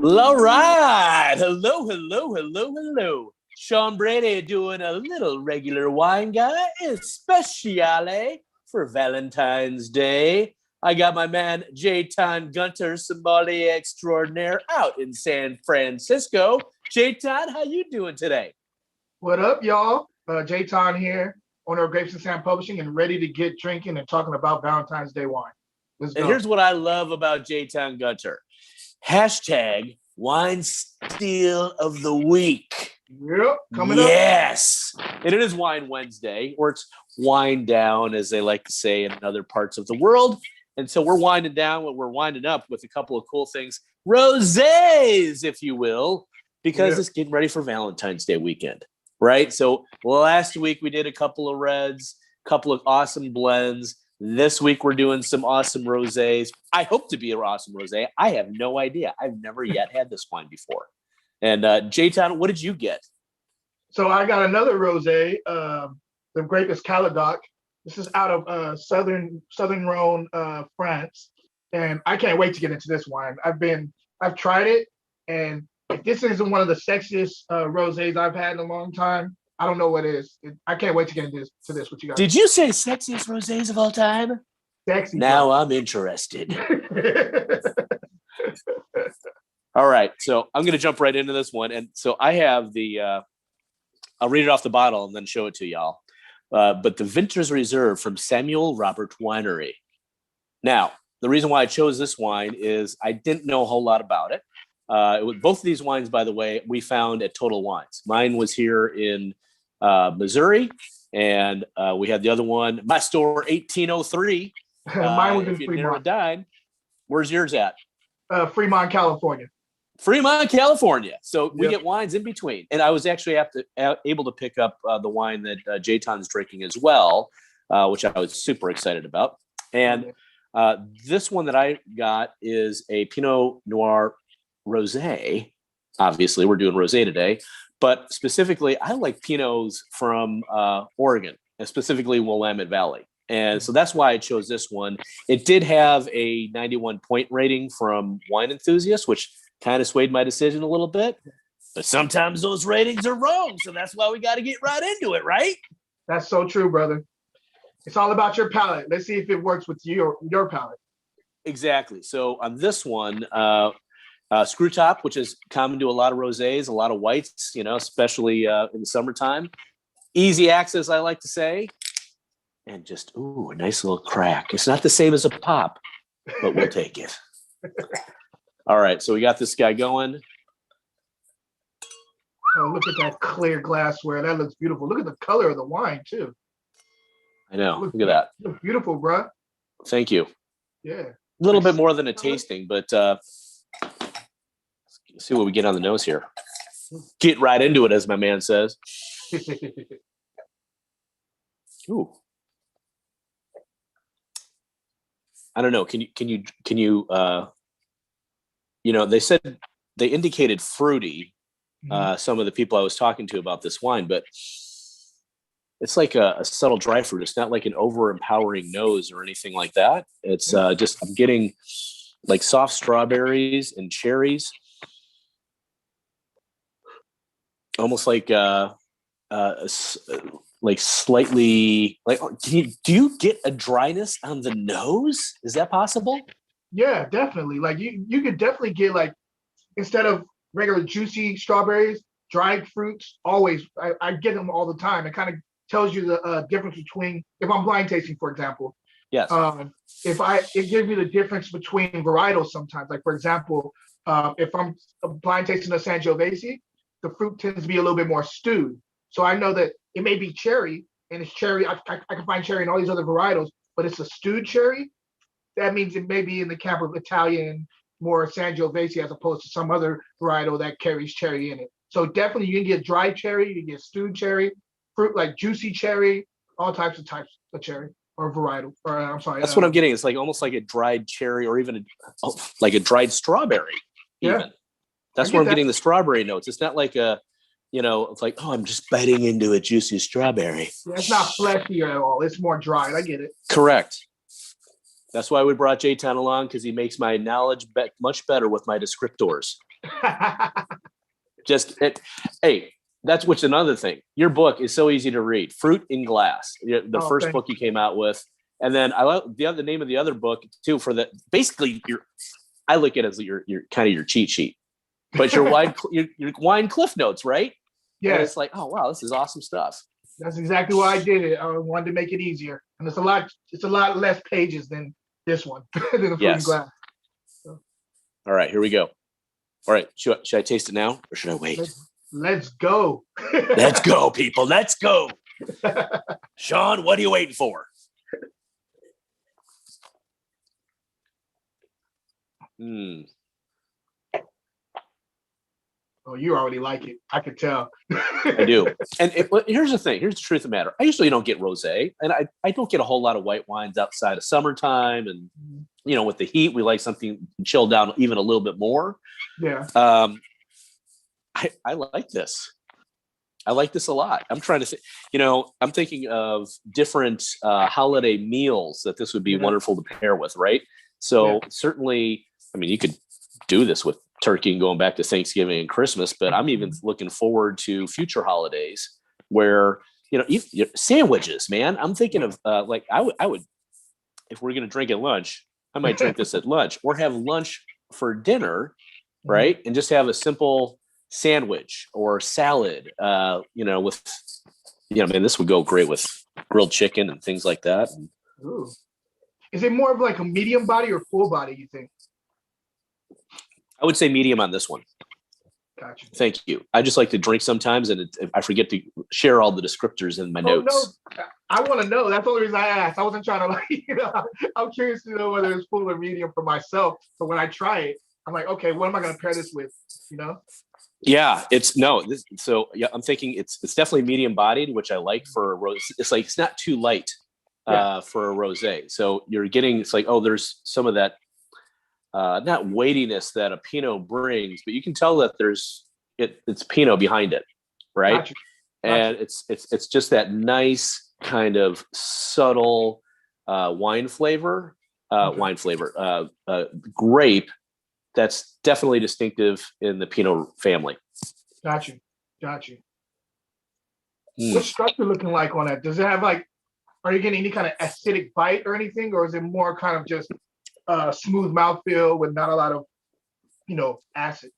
All right. Hello, hello, hello, hello. Sean Brady doing a little regular wine guy, especially for Valentine's Day. I got my man Jaton Gunter, sommelier extraordinaire, out in San Francisco. Jaton, how you doing today? What up, y'all? Jaton here, owner of Grapes and Sand Publishing, and ready to get drinking and talking about Valentine's Day wine. Let's go. And here's what I love about Jaton Gunter. Hashtag wine steal of the week. Yep, coming up. Yes. And it is Wine Wednesday, or it's wine down, as they like to say in other parts of the world. And so we're winding down, we're winding up with a couple of cool things. Rosés, if you will, because it's getting ready for Valentine's Day weekend, right? So last week we did a couple of reds, a couple of awesome blends. This week we're doing some awesome rosés. I hope to be an awesome rosé. I have no idea. I've never yet had this wine before. And Jaton, what did you get? So I got another rosé. The grape is Caladoc. This is out of Southern Rhone, France, and I can't wait to get into this wine. I've tried it, and if this isn't one of the sexiest rosés I've had in a long time, I don't know what is. I can't wait to get into this. What you got? Did you say sexiest rosés of all time? Sexy. Now I'm interested. All right, so I'm going to jump right into this one, and so I have the. I'll read it off the bottle and then show it to y'all. But the Vintner's Reserve from Samuel Robert Winery. Now, the reason why I chose this wine is I didn't know a whole lot about it. Both of these wines, by the way, we found at Total Wines. Mine was here in Missouri, and we had the other one, my store 1803. Mine was in Fremont. Where's yours at? Fremont, California. Fremont, California. So we get wines in between. And I was actually able to pick up the wine that Jaton's drinking as well, which I was super excited about. And this one that I got is a Pinot Noir Rosé. Obviously, we're doing Rosé today. But specifically, I like Pinots from Oregon, and specifically Willamette Valley. And so that's why I chose this one. It did have a 91 point rating from Wine Enthusiast, which kind of swayed my decision a little bit, but sometimes those ratings are wrong. So that's why we got to get right into it, right? That's so true, brother. It's all about your palate. Let's see if it works with your palate. Exactly. So on this one, screw top, which is common to a lot of rosés, a lot of whites, especially in the summertime. Easy access, I like to say. And just, a nice little crack. It's not the same as a pop, but we'll take it. All right, so we got this guy going. Oh, look at that clear glassware. That looks beautiful. Look at the color of the wine, too. I know. Look at that. Looks beautiful, bro. Thank you. Yeah. A little bit more than a tasting, but let's see what we get on the nose here. Get right into it, as my man says. Ooh. I don't know. Can you they said they indicated fruity, some of the people I was talking to about this wine, but it's like a subtle dry fruit. It's not like an over-empowering nose or anything like that. It's just, I'm getting like soft strawberries and cherries, almost like slightly like, do you get a dryness on the nose? Is that possible? Yeah, definitely. Like you could definitely get, like, instead of regular juicy strawberries, dried fruits. Always, I get them all the time. It kind of tells you the difference between, if I'm blind tasting, for example. Yes. It gives you the difference between varietals sometimes. Like, for example, if I'm blind tasting a Sangiovese, the fruit tends to be a little bit more stewed. So I know that it may be cherry, and it's cherry. I can find cherry in all these other varietals, but it's a stewed cherry. That means it may be in the camp of Italian, more Sangiovese, as opposed to some other varietal that carries cherry in it. So definitely you can get dried cherry, you can get stewed cherry, fruit like juicy cherry, all types of cherry or varietal. Or I'm sorry. That's what I'm getting. It's like almost like a dried cherry, or even like a dried strawberry. Even. Yeah. That's where I'm getting the strawberry notes. It's not like it's like, I'm just biting into a juicy strawberry. Yeah, it's not fleshy at all. It's more dried. I get it. Correct. That's why we brought Jaton along, because he makes my knowledge much better with my descriptors. Hey, that's what's another thing. Your book is so easy to read. Fruit in Glass, the first book you came out with, and then I like the name of the other book too. For the basically, I look at it as your kind of your cheat sheet, but your wine cliff notes, right? Yeah, it's like, oh wow, this is awesome stuff. That's exactly why I did it. I wanted to make it easier, and it's a lot less pages than this one than the Fruit in Glass. So. All right, here we go. All right, should I taste it now or should I wait? Let's go. Let's go, people. Let's go. Sean, what are you waiting for? Oh, you already like it. I could tell. I do. And here's the thing. Here's the truth of the matter. I usually don't get rosé, and I don't get a whole lot of white wines outside of summertime. And, with the heat, we like something chilled down even a little bit more. Yeah. I like this. I like this a lot. I'm trying to say, I'm thinking of different holiday meals that this would be wonderful to pair with, right? So certainly, I mean, you could do this with turkey and going back to Thanksgiving and Christmas, but I'm even looking forward to future holidays where, sandwiches, man. I'm thinking of I would, if we're going to drink at lunch, I might drink this at lunch or have lunch for dinner, right? And just have a simple sandwich or salad, with, man, this would go great with grilled chicken and things like that. Ooh. Is it more of like a medium body or full body, you think? I would say medium on this one. Gotcha. Thank you. I just like to drink sometimes, and I forget to share all the descriptors in my notes. No, I want to know. That's the only reason I asked. I wasn't trying to I'm curious to know whether it's full or medium for myself. So when I try it, I'm like, okay, what am I going to pair this with? Yeah, I'm thinking it's definitely medium bodied, which I like for a rose. It's like, it's not too light for a rosé. So you're getting, it's like, oh, there's some of that, not weightiness that a Pinot brings, but you can tell that it's Pinot behind it, right? Gotcha. And it's just that nice kind of subtle wine flavor, grape that's definitely distinctive in the Pinot family. Gotcha. What's structure looking like on that? Does it have are you getting any kind of acidic bite or anything, or is it more kind of just smooth mouthfeel with not a lot of, acid?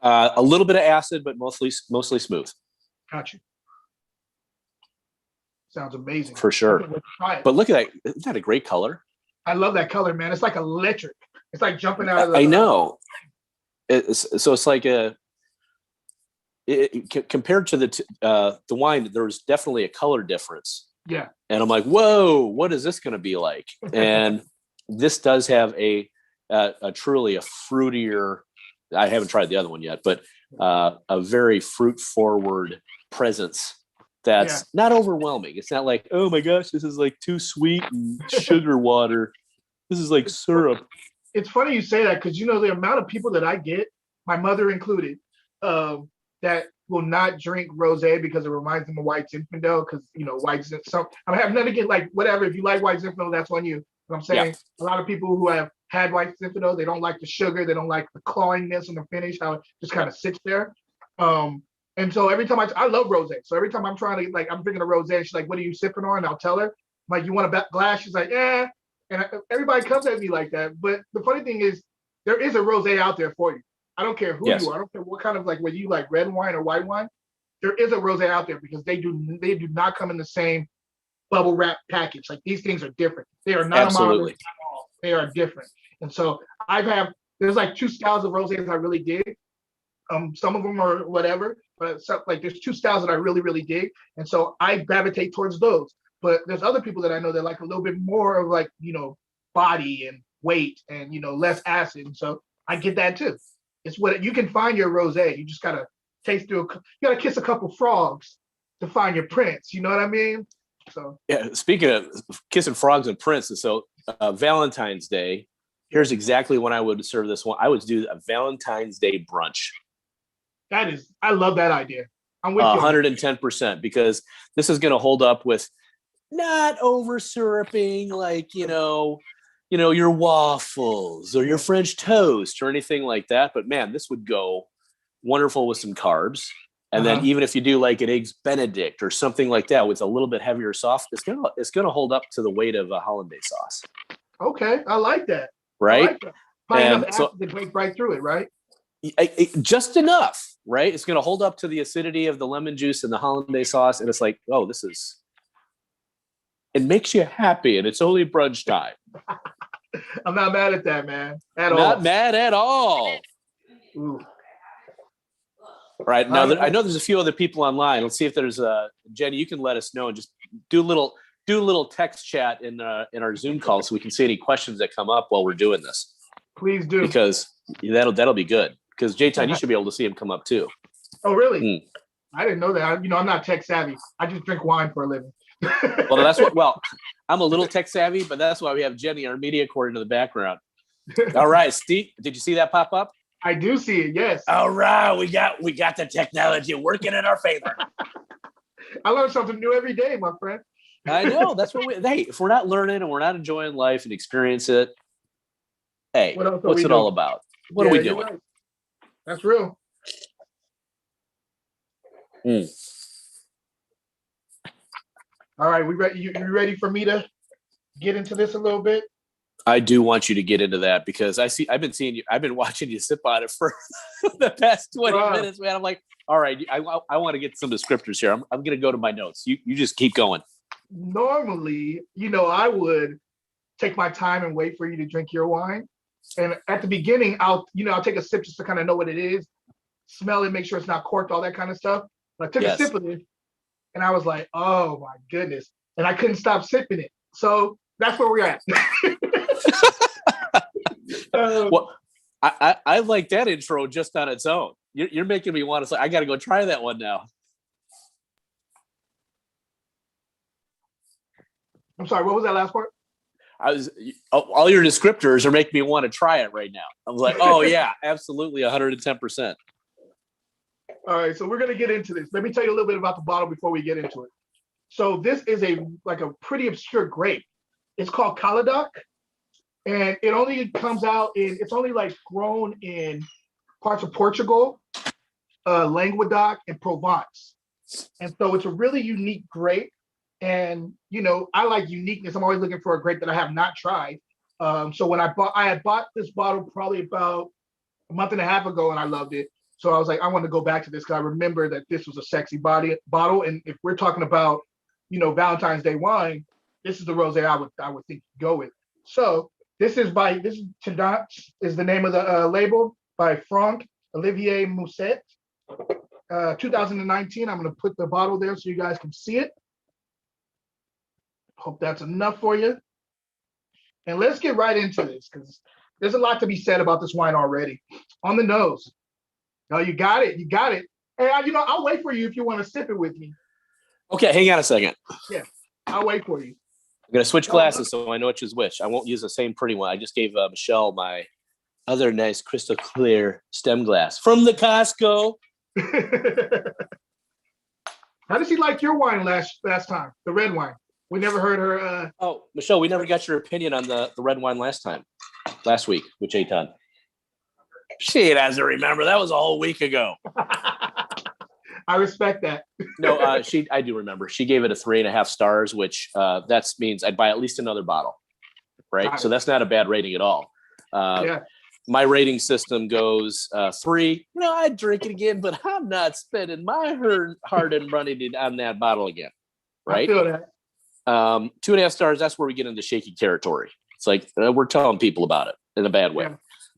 A little bit of acid, but mostly smooth. Gotcha. Sounds amazing. For sure. But look at that. Isn't that a great color? I love that color, man. It's like electric. It's like jumping out of the... I know. It's like compared to the wine, there's definitely a color difference. Yeah. And I'm like, whoa, what is this going to be like? And this does have a truly a fruitier, I haven't tried the other one yet, but a very fruit forward presence that's not overwhelming. It's not like, oh my gosh, this is like too sweet and sugar water. This is like syrup. It's funny you say that because, the amount of people that I get, my mother included, that will not drink rosé because it reminds them of White Zinfandel because, White Zinfandel. So I have nothing against, whatever. If you like White Zinfandel, that's on you. But I'm saying a lot of people who have had White Zinfandel, they don't like the sugar. They don't like the clawingness and the finish, how it just kind of sits there. And so every time I love rosé. So every time I'm trying to, I'm drinking a rosé, she's like, what are you sipping on? And I'll tell her, I'm like, you want a glass? She's like, yeah. And everybody comes at me like that. But the funny thing is, there is a rosé out there for you. I don't care who you are. I don't care what kind of whether you like red wine or white wine. There is a rosé out there because they do not come in the same bubble wrap package. These things are different. They are not absolutely at all. They are different. And so there's two styles of rosés I really dig. Some of them are whatever, but there's two styles that I really, really dig. And so I gravitate towards those. But there's other people that I know that like a little bit more of body and weight and, less acid. And so I get that too. It's what you can find your rosé. You just got to taste through, you got to kiss a couple frogs to find your prince. You know what I mean? So, yeah. Speaking of kissing frogs and prince, so Valentine's Day, here's exactly when I would serve this one. I would do a Valentine's Day brunch. I love that idea. I'm with you. 110%, because this is going to hold up with not over syruping, your waffles or your French toast or anything like that. But man, this would go wonderful with some carbs. And then even if you do like an eggs Benedict or something like that with a little bit heavier sauce, it's gonna hold up to the weight of a hollandaise sauce. Okay, I like that. Right. Like that. Probably enough acid to break right through it, right? Just enough, right? It's going to hold up to the acidity of the lemon juice and the hollandaise sauce. And it's like, oh, it makes you happy. And it's only brunch time. I'm not mad at that, man. Not mad at all. Ooh. All right. Now, I know there's a few other people online. Let's see if there's Jenny, you can let us know and just do a little text chat in our Zoom call so we can see any questions that come up while we're doing this. Please do. Because that'll be good. Because Jaton, you should be able to see him come up too. Oh, really? I didn't know that. I'm not tech savvy. I just drink wine for a living. Well, I'm a little tech savvy, but that's why we have Jenny, our media coordinator, in the background. All right, Steve, did you see that pop up? I do see it. Yes. All right, we got the technology working in our favor. I learn something new every day, my friend. I know. That's what if we're not learning and we're not enjoying life and experience it, hey, what's it all about? What are we doing? Right. That's real. All right, we ready? You ready for me to get into this a little bit? I do want you to get into that because I've been watching you sip on it for the past 20 minutes, man. I'm like, all right, I want to get some descriptors here. I'm going to go to my notes. You just keep going. Normally, I would take my time and wait for you to drink your wine. And at the beginning, I'll take a sip just to kind of know what it is, smell it, make sure it's not corked, all that kind of stuff. But I took a sip of it and I was like, oh my goodness. And I couldn't stop sipping it. So that's where we're at. Well, I like that intro just on its own. You're making me want to say, I got to go try that one now. I'm sorry, what was that last part? All your descriptors are making me want to try it right now. I was like, oh yeah, absolutely, 110%. All right, so we're gonna get into this. Let me tell you a little bit about the bottle before we get into it. So this is a pretty obscure grape. It's called Caladoc, and it only comes out it's only grown in parts of Portugal, Languedoc, and Provence. And so it's a really unique grape. And, I like uniqueness. I'm always looking for a grape that I have not tried. So when I had bought this bottle probably about a month and a half ago and I loved it. So I was like, I want to go back to this because I remember that this was a sexy bottle. And if we're talking about, Valentine's Day wine, this is the rosé I would think go with. So this is Tendance is the name of the label by Franck Olivier Mousset. 2019. I'm going to put the bottle there so you guys can see it. Hope that's enough for you. And let's get right into this because there's a lot to be said about this wine already. On the nose. No, you got it. You got it. And I'll wait for you if you want to sip it with me. Okay, hang on a second. Yeah, I'll wait for you. I'm going to switch glasses so I know which is which. I won't use the same pretty one. I just gave Michelle my other nice crystal clear stem glass from the Costco. How did she like your wine last time? The red wine. We never heard her. Oh, Michelle, we never got your opinion on the red wine last week with Jaton. She doesn't remember. That was a whole week ago. I respect that. No, I do remember. She gave it a 3.5 stars, which that means I'd buy at least another bottle, right? So that's not a bad rating at all. My rating system goes 3. I'd drink it again, but I'm not spending my hard-earned money on that bottle again, right? I feel that. 2.5 stars, that's where we get into shaky territory. It's like we're telling people about it in a bad way. Yeah.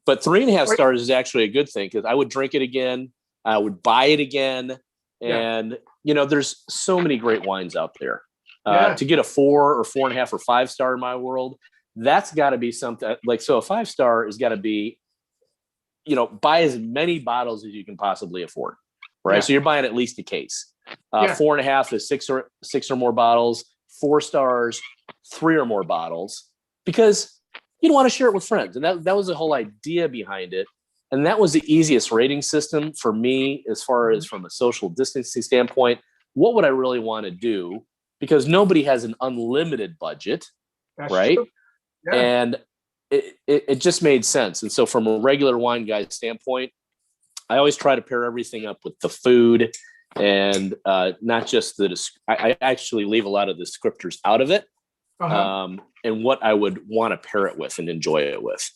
But 3.5 stars is actually a good thing because I would drink it again. I would buy it again. And, there's so many great wines out there. To get a 4 or 4.5 or 5 star in my world, that's got to be something so a 5 star has got to be, buy as many bottles as you can possibly afford. Right. Yeah. So you're buying at least a case. 4.5 is six or more bottles. 4 stars, 3 or more bottles, because you don't want to share it with friends. And that was the whole idea behind it. And that was the easiest rating system for me, as far as from a social distancing standpoint. What would I really want to do? Because nobody has an unlimited budget, that's right? Yeah. And it just made sense. And so from a regular wine guy standpoint, I always try to pair everything up with the food and not just I actually leave a lot of the descriptors out of it. And what I would want to pair it with and enjoy it with,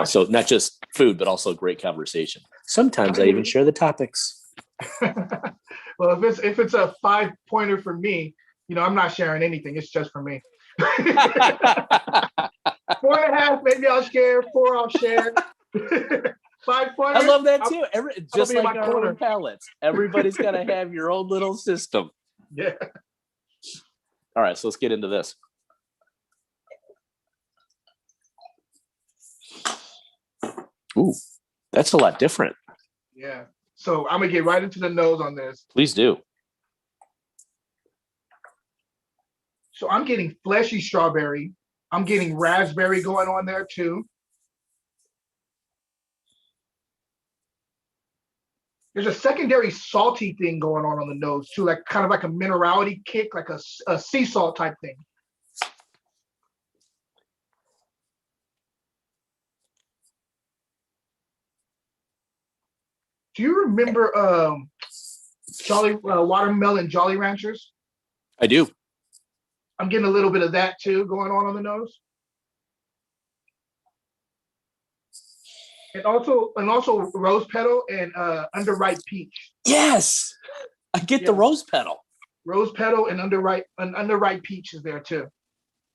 so not just food, but also great conversation. Sometimes I even share the topics. Well, if it's a 5-pointer for me, I'm not sharing anything. It's just for me. 4.5, maybe I'll share. 4, I'll share. 5-pointer. I love that too. Just like our corner. own palettes. Everybody's got to have your own little system. Yeah. All right, so let's get into this. Ooh, that's a lot different. Yeah. So I'm gonna get right into the nose on this. Please do. So I'm getting fleshy strawberry. I'm getting raspberry going on there too. There's a secondary salty thing going on the nose too, like kind of like a minerality kick, like a sea salt type thing. Do you remember watermelon Jolly Ranchers? I do. I'm getting a little bit of that too going on the nose. And also rose petal and underripe peach. Yes, I get the rose petal. Rose petal and underripe peach is there too.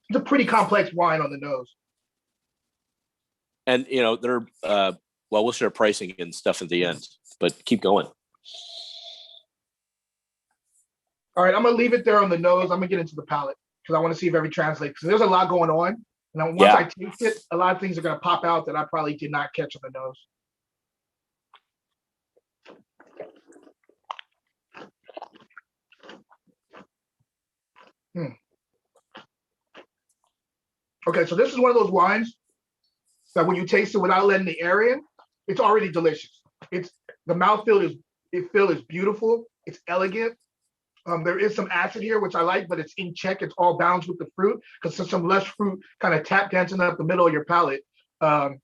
It's a pretty complex wine on the nose. And they're we'll share pricing and stuff at the end, but keep going. All right, I'm gonna leave it there on the nose. I'm gonna get into the palate because I want to see if every translates. Because there's a lot going on, and once I taste it, a lot of things are gonna pop out that I probably did not catch on the nose. Okay, so this is one of those wines that when you taste it without letting the air in, it's already delicious. The mouthfeel is beautiful. It's elegant. There is some acid here, which I like, but it's in check. It's all balanced with the fruit because there's some less fruit kind of tap dancing up the middle of your palate and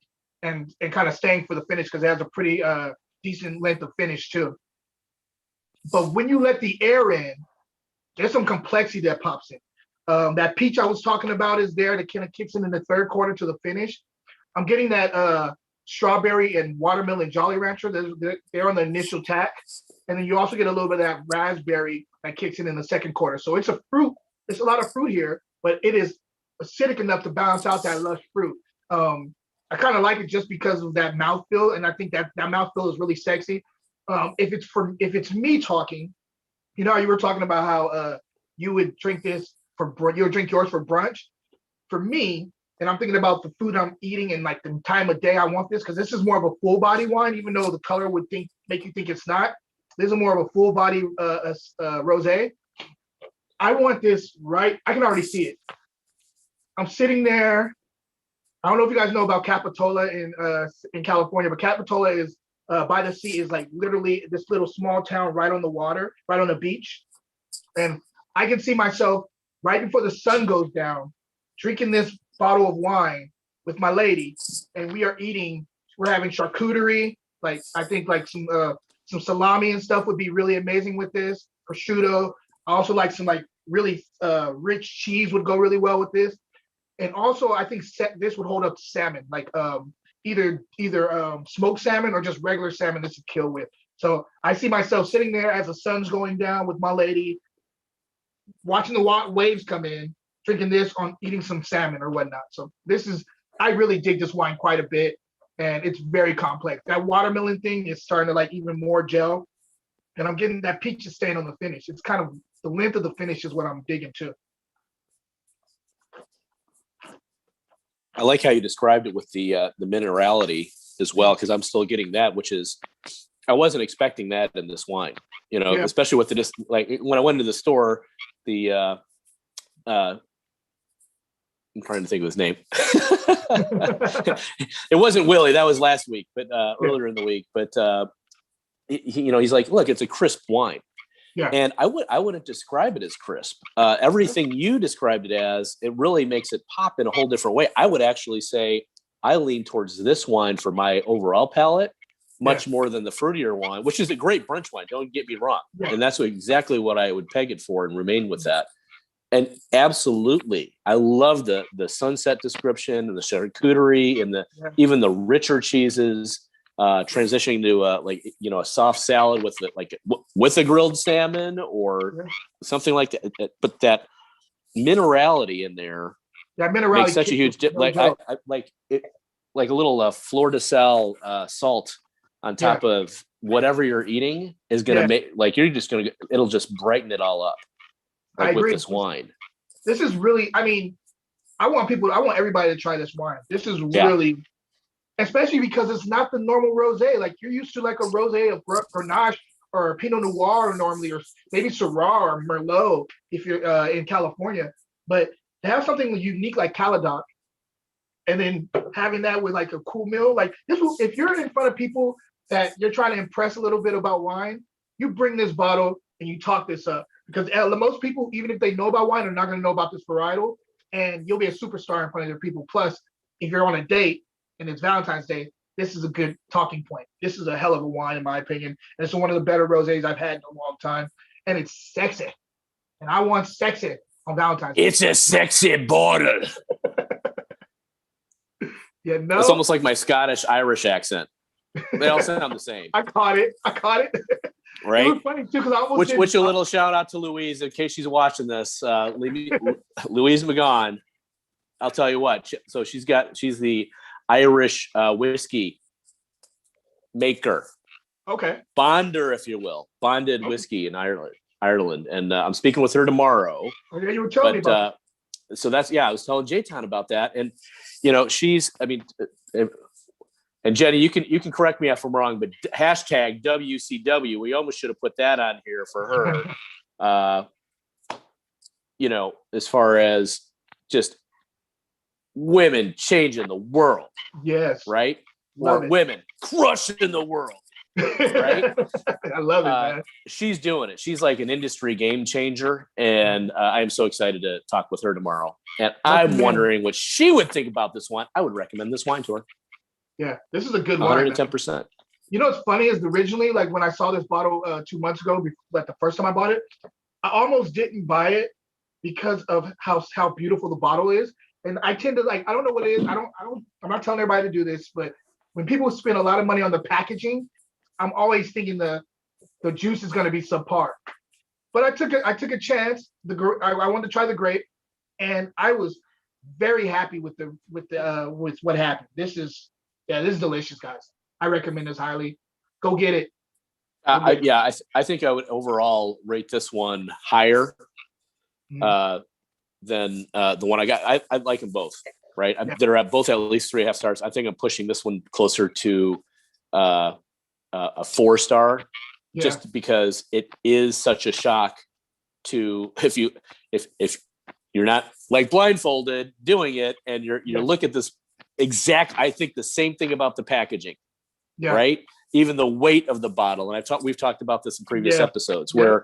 kind of staying for the finish because it has a pretty decent length of finish too. But when you let the air in, there's some complexity that pops in. That peach I was talking about is there that kind of kicks in the third quarter to the finish. I'm getting that strawberry and watermelon Jolly Rancher. They're on the initial tack. And then you also get a little bit of that raspberry that kicks in the second quarter. So it's a fruit. It's a lot of fruit here, but it is acidic enough to balance out that lush fruit. I kind of like it just because of that mouthfeel. And I think that mouthfeel is really sexy. If it's me talking, you were talking about how you would drink this you would drink yours for brunch. For me, and I'm thinking about the food I'm eating and like the time of day I want this, because this is more of a full body wine, even though the color would make you think it's not. This is more of a full body rosé. I want this right. I can already see it. I'm sitting there. I don't know if you guys know about Capitola in California, but Capitola is by the sea, is like literally this little small town right on the water, right on the beach. And I can see myself right before the sun goes down, drinking this bottle of wine with my lady, and we're having charcuterie. Like I think like some salami and stuff would be really amazing with this. Prosciutto. I also like some like really rich cheese would go really well with this. And also I think this would hold up to salmon, like either smoked salmon or just regular salmon this would kill with. So I see myself sitting there as the sun's going down with my lady, watching the waves come in, drinking this on eating some salmon or whatnot. So I really dig this wine quite a bit. And it's very complex. That watermelon thing is starting to like even more gel. And I'm getting that peach is staying on the finish. It's kind of the length of the finish is what I'm digging to. I like how you described it with the minerality as well, because I'm still getting that, which is, I wasn't expecting that in this wine, especially with like when I went into the store, I'm trying to think of his name. It wasn't Willie. That was last week, but earlier in the week. But he's like, look, it's a crisp wine. Yeah. And I wouldn't describe it as crisp. Everything you described it as, it really makes it pop in a whole different way. I would actually say I lean towards this wine for my overall palate much more than the fruitier wine, which is a great brunch wine. Don't get me wrong. Yeah. And that's exactly what I would peg it for and remain with that. And absolutely, I love the sunset description and the charcuterie and even the richer cheeses, transitioning to a soft salad with a grilled salmon or something like that. But that minerality in there makes such a huge like a little fleur de sel salt on top of whatever you're eating is going to make it'll just brighten it all up. I agree. With this wine. This is really, I want everybody to try this wine. This is really, especially because it's not the normal rosé. Like you're used to like a rosé of Grenache or Pinot Noir normally, or maybe Syrah or Merlot if you're in California. But to have something unique like Caladoc, and then having that with like a cool meal, like this will, if you're in front of people that you're trying to impress a little bit about wine, you bring this bottle and you talk this up. Because most people, even if they know about wine, are not going to know about this varietal, and you'll be a superstar in front of their people. Plus, if you're on a date and it's Valentine's Day, this is a good talking point. This is a hell of a wine, in my opinion, and it's one of the better rosés I've had in a long time, and it's sexy. And I want sexy on Valentine's Day. It's a sexy bottle. It's almost like my Scottish-Irish accent. They all sound the same. I caught it. Right. It was funny too, because I almost which a little shout out to Louise in case she's watching this. Louise McGaughan. I'll tell you what. So she's the Irish whiskey maker. Okay. Bonder, if you will, bonded whiskey in Ireland, and I'm speaking with her tomorrow. Oh, yeah, you were telling me about that. So I was telling Jaton about that, and she's. And Jenny, you can correct me if I'm wrong, but hashtag WCW, we almost should have put that on here for her. As far as just women changing the world. Yes. Right? Or women crushing the world. Right? I love it, man. She's doing it. She's like an industry game changer. And I am so excited to talk with her tomorrow. And I'm wondering what she would think about this wine. I would recommend this wine to her. Yeah, this is a good wine. 110%. You know what's funny is originally, like when I saw this bottle 2 months ago, like the first time I bought it, I almost didn't buy it because of how beautiful the bottle is. And I tend to I don't know what it is. I'm not telling everybody to do this, but when people spend a lot of money on the packaging, I'm always thinking the juice is going to be subpar. But I took a chance. I wanted to try the grape, and I was very happy with what happened. This is delicious, guys. I recommend this highly. Go get it. I think I would overall rate this one higher than the one I got. I like them both, right? They're at both at least 3.5 stars. I think I'm pushing this one closer to a 4-star, just because it is such a shock to if you're not like blindfolded doing it and you're look at this. I think the same thing about the packaging, right? Even the weight of the bottle. And we've talked about this in previous episodes where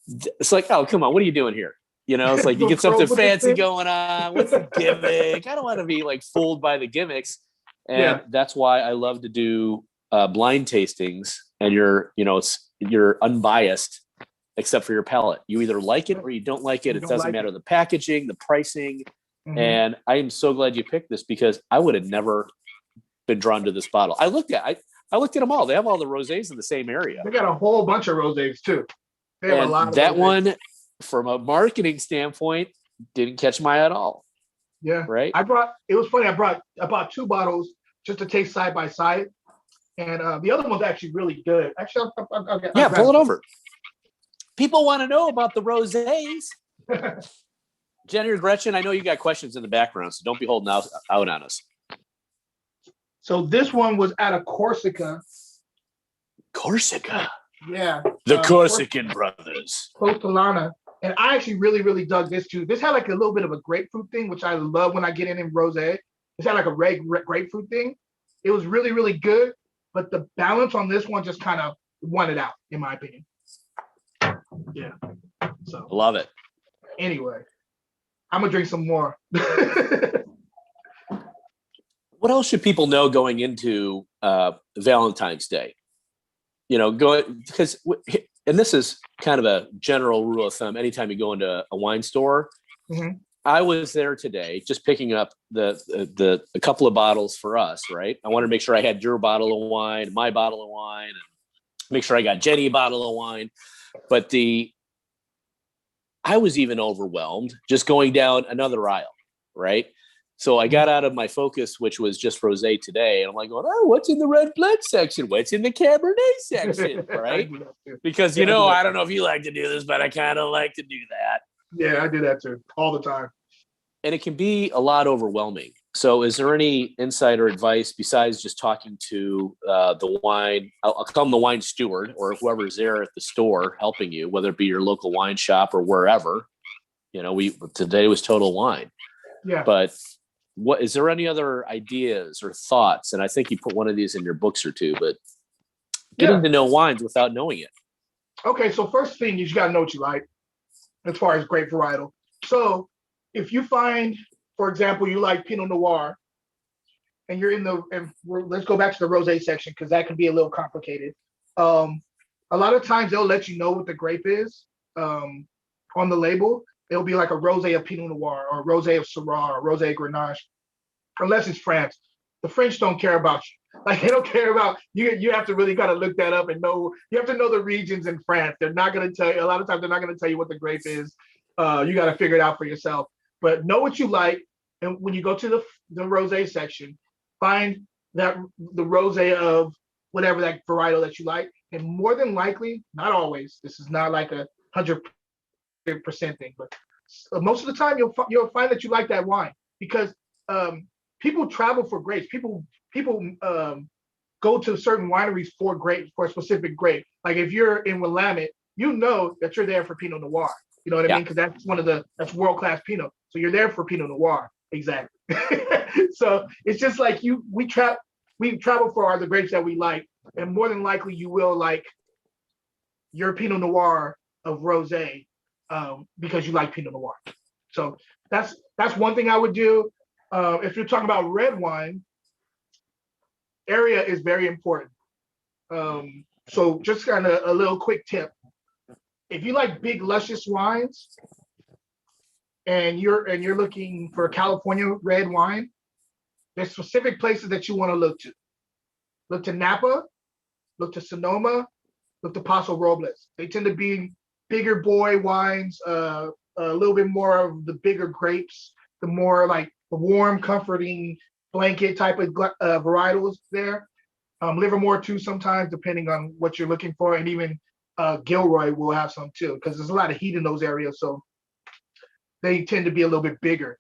it's like, oh, come on, what are you doing here? It's like you get something fancy going on. What's the gimmick? I don't want to be like fooled by the gimmicks. And that's why I love to do blind tastings, and you're unbiased except for your palate. You either like it or you don't like it. It doesn't matter the packaging, the pricing. Mm-hmm. And I am so glad you picked this because I would have never been drawn to this bottle. I looked at them all. They have all the rosés in the same area. They got a whole bunch of rosés too. They have and a lot of that rosés. One, from a marketing standpoint, didn't catch my eye at all. Yeah, right. It was funny. I bought 2 bottles just to taste side by side, and the other one's actually really good. Actually, I'll pull it over. People want to know about the rosés. Jenny or Gretchen, I know you got questions in the background, so don't be holding out on us. So this one was out of Corsica. Corsica? Yeah. The Corsican brothers. Close to Lana. And I actually really, really dug this too. This had like a little bit of a grapefruit thing, which I love when I get in rosé. This had like a red grapefruit thing. It was really, really good, but the balance on this one just kind of won it out, in my opinion. Yeah. So love it. Anyway. I'm gonna drink some more. What else should people know going into Valentine's Day? Because, and this is kind of a general rule of thumb. Anytime you go into a wine store, Mm-hmm. I was there today, just picking up a couple of bottles for us. Right, I wanted to make sure I had your bottle of wine, my bottle of wine, and make sure I got Jenny a bottle of wine. But I was even overwhelmed just going down another aisle. Right. So I got out of my focus, which was just rosé today, and I'm like, going, oh, what's in the red blood section? What's in the Cabernet section? Right? Because I don't know if you like to do this, but I kind of like to do that. Yeah, I do that too, all the time. And it can be a lot overwhelming. So, is there any insight or advice besides just talking to the wine? I'll call them the wine steward or whoever's there at the store helping you, whether it be your local wine shop or wherever. Today was Total Wine. Yeah. But what is there any other ideas or thoughts? And I think you put one of these in your books or two, but getting to know wines without knowing it. Okay, so first thing you got to know what you like as far as grape varietal. So if you find, for example, you like Pinot Noir, and you're let's go back to the rosé section because that can be a little complicated. A lot of times they'll let you know what the grape is on the label. It'll be like a rosé of Pinot Noir or a rosé of Syrah or rosé of Grenache, unless it's France. The French don't care about you. Like they don't care about you. You have to really kind of look that up and know. You have to know the regions in France. They're not going to tell you. A lot of times they're not going to tell you what the grape is. You got to figure it out for yourself. But know what you like, and when you go to the rosé section, find the rosé of whatever that varietal that you like, and more than likely, not always. This is not like 100% thing, but most of the time you'll find that you like that wine because people travel for grapes. People go to certain wineries for a specific grape. Like if you're in Willamette, you know that you're there for Pinot Noir. You know what I mean? Because that's world-class Pinot. So you're there for Pinot Noir. Exactly. So it's just like we travel for the grapes that we like, and more than likely you will like your Pinot Noir of rosé because you like Pinot Noir. So that's one thing I would do. If you're talking about red wine, area is very important. So just kind of a little quick tip. If you like big, luscious wines and you're looking for California red wine, there's specific places that you want to look to. Look to Napa, look to Sonoma, look to Paso Robles. They tend to be bigger boy wines, a little bit more of the bigger grapes, the more like the warm, comforting blanket type of varietals there. Livermore too sometimes, depending on what you're looking for, and even Gilroy will have some too, because there's a lot of heat in those areas, so they tend to be a little bit bigger.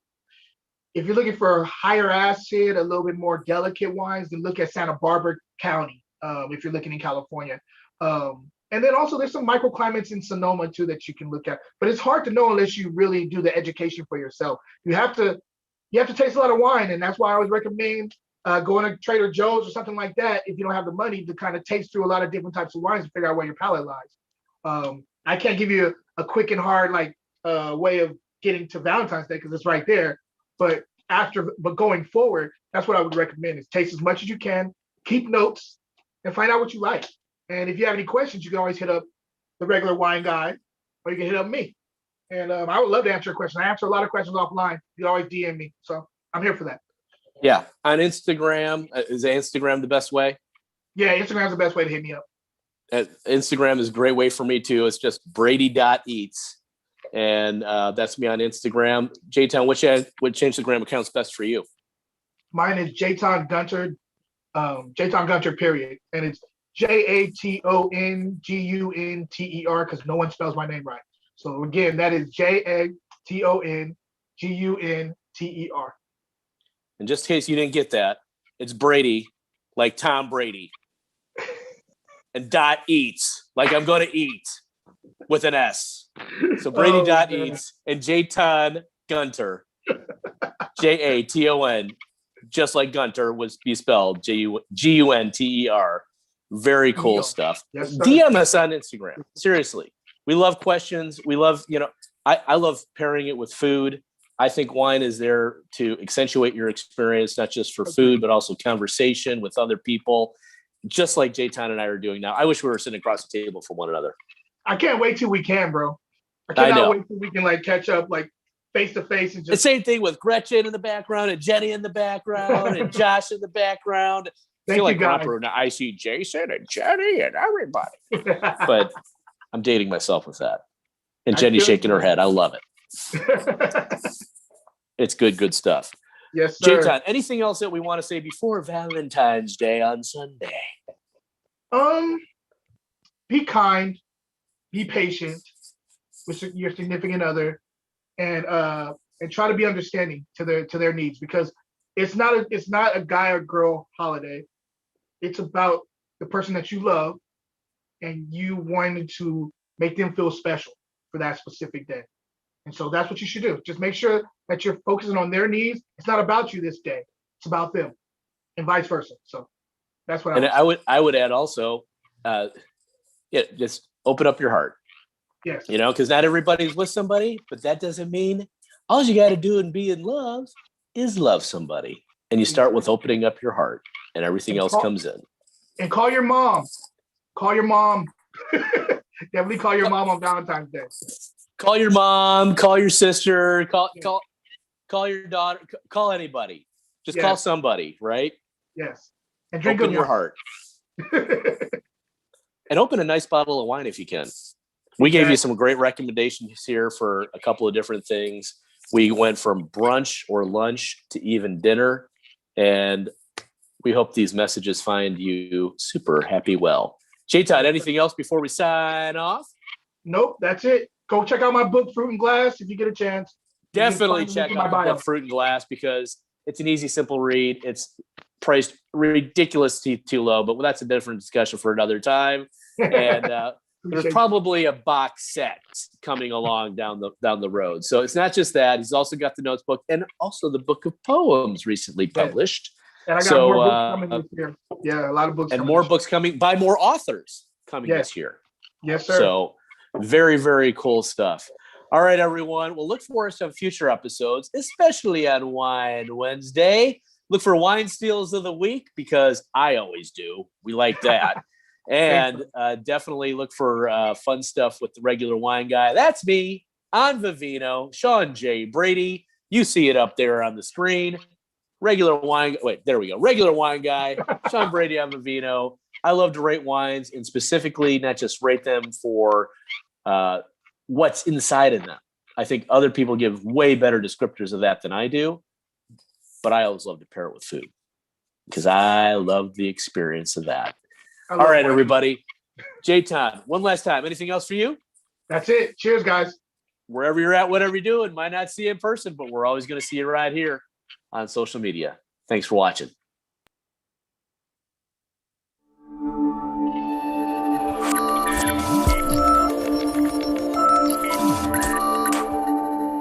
If you're looking for higher acid, a little bit more delicate wines, then look at Santa Barbara County if you're looking in California. And then also there's some microclimates in Sonoma too that you can look at, but it's hard to know unless you really do the education for yourself. You have to taste a lot of wine, and that's why I always recommend going to Trader Joe's or something like that if you don't have the money to kind of taste through a lot of different types of wines and figure out where your palate lies. I can't give you a quick and hard way of getting to Valentine's Day because it's right there. But going forward, that's what I would recommend is taste as much as you can, keep notes, and find out what you like. And if you have any questions, you can always hit up the regular wine guy, or you can hit up me. And I would love to answer a question. I answer a lot of questions offline. You can always DM me. So I'm here for that. Yeah. On Instagram, is Instagram the best way? Yeah, Instagram is the best way to hit me up. Instagram is a great way for me too. It's just Brady.eats. And that's me on Instagram. Jaton, which Instagram account's best for you? Mine is Jaton Gunter, Jaton Gunter, period. And it's JATONGUNTER because no one spells my name right. So again, that is JATONGUNTER. And just in case you didn't get that, it's Brady, like Tom Brady. And .eats, like I'm going to eat with an S. So Brady.eats and Jaton Gunter, JATON, just like Gunter would be spelled GUNTER. Very cool stuff. Yes, DM us on Instagram. Seriously. We love questions. We love, I love pairing it with food. I think wine is there to accentuate your experience, not just for food, but also conversation with other people, just like Jaton and I are doing now. I wish we were sitting across the table from one another. I can't wait till we can, bro. I I know. cannot wait till we can like catch up like face to face and The just. same thing with Gretchen in the background and Jenny in the background and Josh in the background. I feel like now I see Jason and Jenny and everybody. But I'm dating myself with that. And Jenny shaking her head. I love it. It's good stuff. Yes, sir. Jaton, anything else that we want to say before Valentine's Day on Sunday? Be kind, be patient with your significant other, and try to be understanding to their needs, because it's not a guy or girl holiday. It's about the person that you love, and you wanting to make them feel special for that specific day. And so that's what you should do. Just make sure that you're focusing on their needs. It's not about you this day. It's about them, and vice versa. So that's what I would add also, just open up your heart. Yes. Because not everybody's with somebody, but that doesn't mean all you got to do and be in love is love somebody. And you start with opening up your heart, and everything else comes in. And call your mom. Call your mom. Definitely call your mom on Valentine's Day. Call your mom, call your sister, call your daughter, call anybody. Just call somebody, right? Yes. And drink open your heart. And open a nice bottle of wine if you can. We gave you some great recommendations here for a couple of different things. We went from brunch or lunch to even dinner, and we hope these messages find you super happy well. Jaton, anything else before we sign off? Nope, that's it. Go check out my book, Fruit and Glass, if you get a chance. Definitely check out my book, Fruit and Glass, because it's an easy, simple read. It's priced ridiculously too low, but that's a different discussion for another time. And there's probably a box set coming along down the road. So it's not just that. He's also got the notes book and also the book of poems recently published. And I got more books coming this year. Yeah, a lot of books. And more books coming by more authors coming this year. Yes, sir. So very, very cool stuff. All right, everyone. We'll look forward to some future episodes, especially on Wine Wednesday. Look for Wine Steals of the Week, because I always do. We like that. And definitely look for fun stuff with the regular wine guy. That's me on Vivino, Sean J. Brady. You see it up there on the screen. Regular wine. Wait, there we go. Regular wine guy, Sean Brady on Vivino. I love to rate wines, and specifically not just rate them for what's inside of them. I think other people give way better descriptors of that than I do, but I always love to pair it with food because I love the experience of that. All right, everybody. Jaton, one last time. Anything else for you? That's it. Cheers, guys. Wherever you're at, whatever you're doing, might not see you in person, but we're always going to see you right here on social media. Thanks for watching.